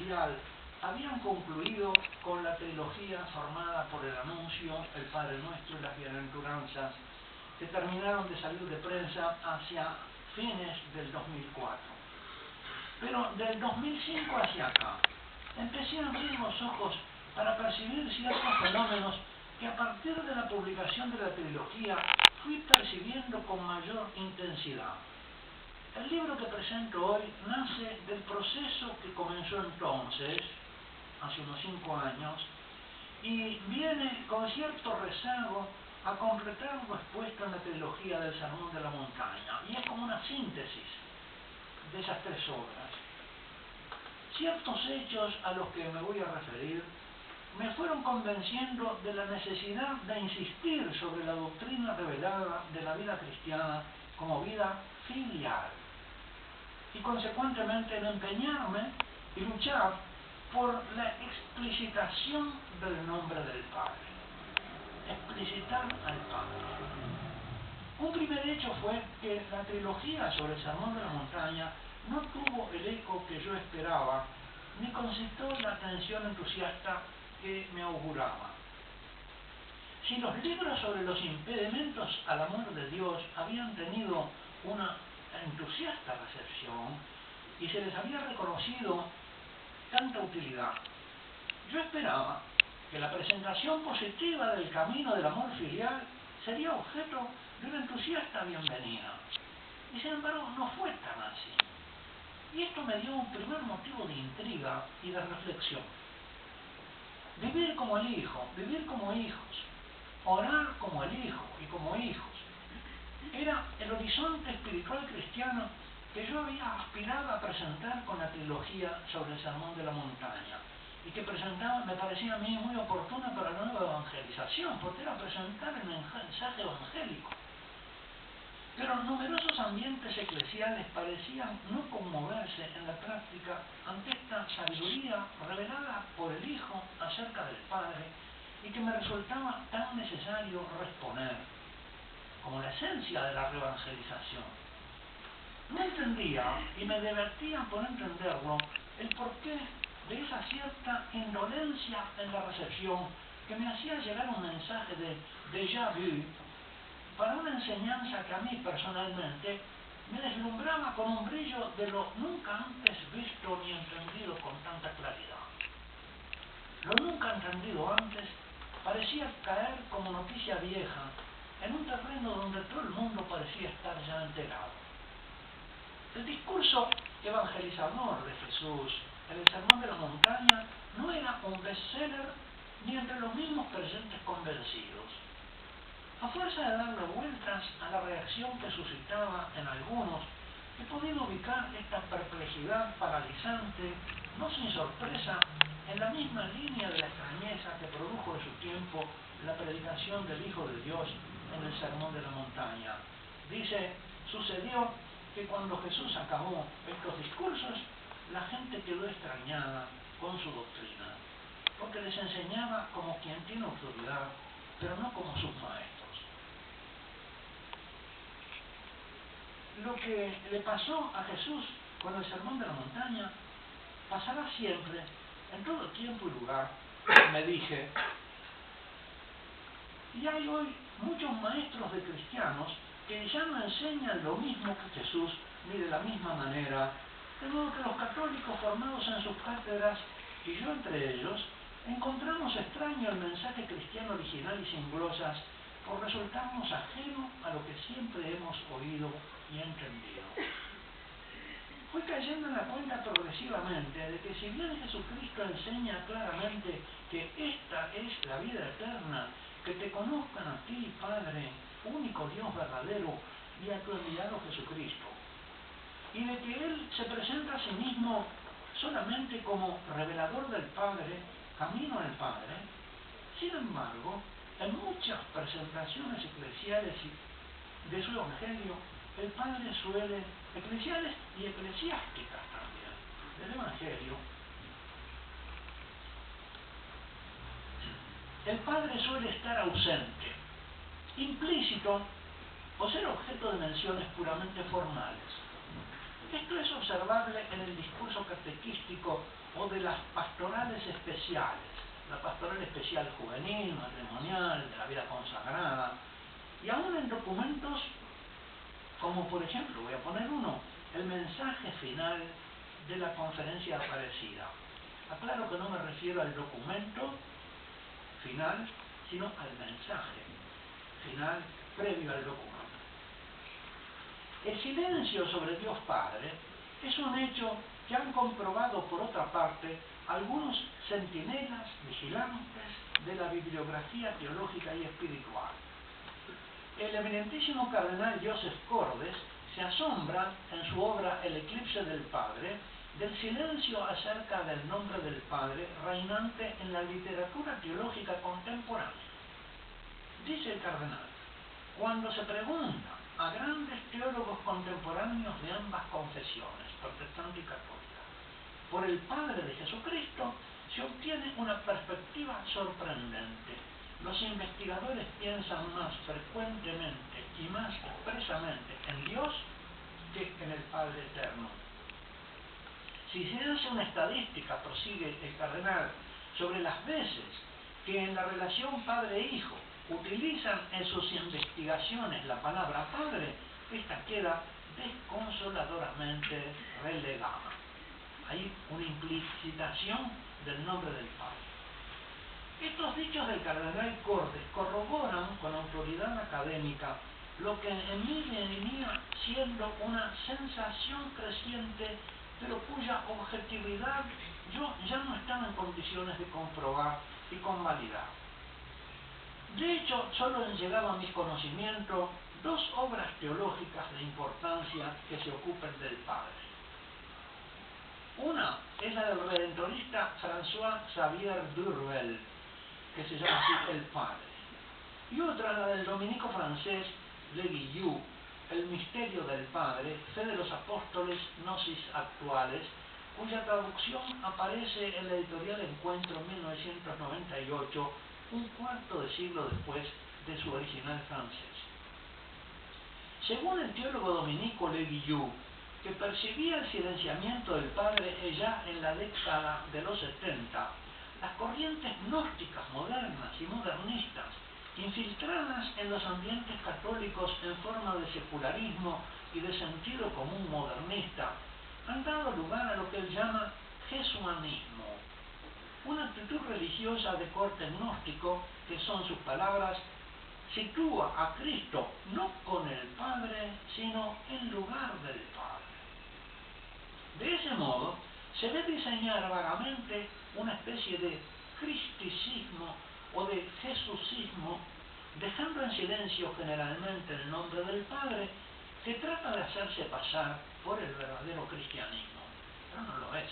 filial habían concluido con la trilogía formada por el Anuncio, el Padre Nuestro y las Bienaventuranzas, que terminaron de salir de prensa hacia fines del 2004. Pero del 2005 hacia acá, empecé a abrir los ojos para percibir ciertos fenómenos que a partir de la publicación de la trilogía fui percibiendo con mayor intensidad. El libro que presento hoy nace del proceso que comenzó entonces, hace unos 5 años, y viene con cierto rezago a completar lo expuesto en la trilogía del Sermón de la Montaña, y es como una síntesis de esas 3 obras. Ciertos hechos a los que me voy a referir me fueron convenciendo de la necesidad de insistir sobre la doctrina revelada de la vida cristiana como vida filial, y consecuentemente en empeñarme y luchar por la explicitación del nombre del Padre. Explicitar al Padre. Un primer hecho fue que la trilogía sobre el Sermón de la Montaña no tuvo el eco que yo esperaba, ni concitó la atención entusiasta que me auguraba. Si los libros sobre los impedimentos al amor de Dios habían tenido una entusiasta recepción y se les había reconocido tanta utilidad, yo esperaba que la presentación positiva del camino del amor filial sería objeto de una entusiasta bienvenida. Y sin embargo no fue tan así. Y esto me dio un primer motivo de intriga y de reflexión. Vivir como el Hijo, vivir como hijos, orar como el Hijo y como hijos, era el horizonte espiritual cristiano que yo había aspirado a presentar con la trilogía sobre el Sermón de la Montaña, y que presentaba, me parecía a mí muy oportuna para la nueva evangelización, porque era presentar el mensaje evangélico. Pero numerosos ambientes eclesiales parecían no conmoverse en la práctica ante esta sabiduría revelada por el Hijo acerca del Padre, y que me resultaba tan necesario responder como la esencia de la reevangelización. No entendía, y me divertía por entenderlo, el porqué de esa cierta indolencia en la recepción que me hacía llegar un mensaje de déjà vu para una enseñanza que a mí personalmente me deslumbraba con un brillo de lo nunca antes visto ni entendido con tanta claridad. Lo nunca entendido antes parecía caer como noticia vieja en un terreno donde todo el mundo parecía estar ya enterado. El discurso evangelizador de Jesús en el Sermón de la Montaña no era un bestseller ni entre los mismos creyentes convencidos. A fuerza de darle vueltas a la reacción que suscitaba en algunos, he podido ubicar esta perplejidad paralizante, no sin sorpresa, en la misma línea de la extrañeza que produjo en su tiempo la predicación del Hijo de Dios en el Sermón de la Montaña. Dice, sucedió que cuando Jesús acabó estos discursos, la gente quedó extrañada con su doctrina, porque les enseñaba como quien tiene autoridad, pero no como sus maestros. Lo que le pasó a Jesús con el Sermón de la Montaña pasará siempre, en todo tiempo y lugar, me dije. Y hay hoy muchos maestros de cristianos que ya no enseñan lo mismo que Jesús, ni de la misma manera, de modo que los católicos formados en sus cátedras, y yo entre ellos, encontramos extraño el mensaje cristiano original y sin glosas, por resultarnos ajeno a lo que siempre hemos oído y entendido. Fui cayendo en la cuenta progresivamente de que si bien Jesucristo enseña claramente que esta es la vida eterna, que te conozcan a ti, Padre, único Dios verdadero, y a tu enviado Jesucristo, y de que Él se presenta a sí mismo solamente como revelador del Padre, camino al Padre, sin embargo, en muchas presentaciones eclesiales de su Evangelio, el Padre suele, eclesiales y eclesiásticas también, del Evangelio, el Padre suele estar ausente, implícito o ser objeto de menciones puramente formales. Esto es observable en el discurso catequístico o o de las pastorales especiales, la pastoral especial juvenil, matrimonial, de la vida consagrada, y aún en documentos como, por ejemplo, voy a poner uno, el mensaje final de la conferencia aparecida. Aclaro que no me refiero al documento final, sino al mensaje final previo al documento. El silencio sobre Dios Padre es un hecho que han comprobado, por otra parte, algunos centinelas vigilantes de la bibliografía teológica y espiritual. El eminentísimo cardenal Joseph Cordes se asombra en su obra El eclipse del Padre del silencio acerca del nombre del Padre reinante en la literatura teológica contemporánea. Dice el cardenal: cuando se pregunta a grandes teólogos contemporáneos de ambas confesiones, protestante y católica, por el Padre de Jesucristo, se obtiene una perspectiva sorprendente. Los investigadores piensan más frecuentemente y más expresamente en Dios que en el Padre Eterno. Si se hace una estadística, prosigue el cardenal, sobre las veces que en la relación padre-hijo utilizan en sus investigaciones la palabra Padre, esta queda desconsoladoramente relegada. Hay una implicitación del nombre del Padre. Estos dichos del cardenal Cordes corroboran con autoridad académica lo que en mí venía siendo una sensación creciente, pero cuya objetividad yo ya no estaba en condiciones de comprobar y convalidar. De hecho, solo han llegado a mi conocimiento dos obras teológicas de importancia que se ocupen del Padre. Una es la del redentorista François Xavier Durvel, que se llama así El Padre, y otra la del dominico francés Le Guillou, El misterio del Padre, Fe de los Apóstoles, Gnosis Actuales, cuya traducción aparece en la editorial Encuentro 1998, un cuarto de siglo después de su original francés. Según el teólogo dominico Le Guillou, que percibía el silenciamiento del Padre ya en la década de los 70, las corrientes gnósticas modernas y modernistas, infiltradas en los ambientes católicos en forma de secularismo y de sentido común modernista, han dado lugar a lo que él llama jesuanismo, una actitud religiosa de corte gnóstico que, son sus palabras, sitúa a Cristo no con el Padre, sino en lugar del Padre. De ese modo, se ve diseñar vagamente una especie de cristicismo o de jesucismo, dejando en silencio generalmente el nombre del Padre, que trata de hacerse pasar por el verdadero cristianismo, pero no lo es.